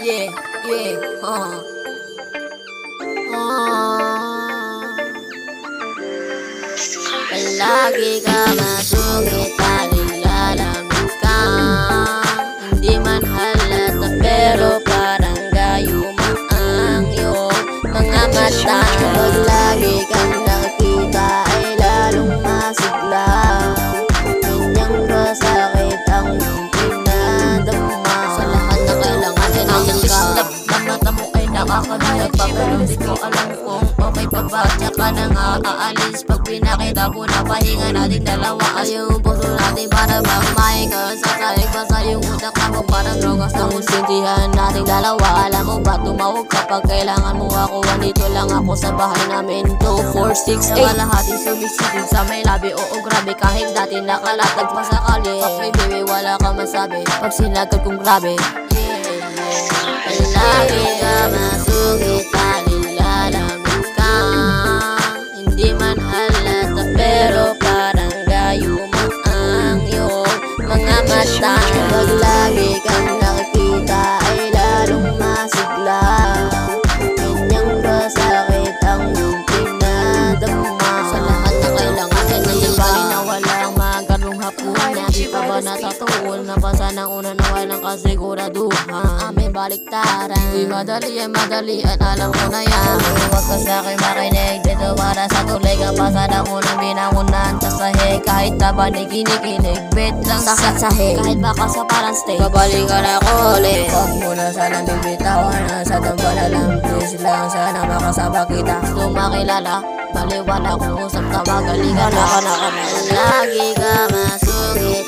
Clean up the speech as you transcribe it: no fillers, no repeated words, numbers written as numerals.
Yeah, yeah, palagi ka masungit at nilalamig ka. Hindi man halata pero parang gayuma ang iyong mga mata. Pag lagi kang nakikita ay lalong masigla. Ganyang kasakit ang iyong pinadama. Sa lahat na kailangan ay nandiyan ka. Ang mata mo ay nakakadiyag pa, pero di ko alam kung okay pa ba. Tsaka na nga aalis pag pinakita ko na pahinga nating dalawa. Ay yung puso natin para bang mahinga. Sasalig pa sa yung utak ako parang drogas na unsintihan nating dalawa. Alam mo ba tumawag kapag kailangan mo ako? Andito lang ako sa bahay namin 2468. Sa lahating sumisitig sa may labi. Oo grabe kahit dati nakalatag pa sa kalye. Okay baby wala ka masabi pag sinagad kong grabe. Palagi ka masungit at nilalamig ka. Hindi man halata pero parang gayuma ang iyong mga mata. Pag lagi kang nakikita ay lalong masigla. Ganyang kasakit ang iyong pinadama. Sa lahat na kailangan ay nandiyan pa rin na walang magarong hapunan. Di pa ba natatuol na basa ng una na walang kasiguraduhan. Aming baliktaran di madalian, alam ko na yan. Huwag ka sa'kin makinig dito para sa tuloy ka pa sa unang binangunan. Sa sahig kahit taba ni kinikinig bet lang sa sahig. Kahit baka sa parang stay babalik ka na ko ulit. Huwag mo na sanang bibitawan. Sa dambala lang please lang sana makasama kita. Gusto makilala baliwala kung usap ka magaling ka na. Lagi ka masungit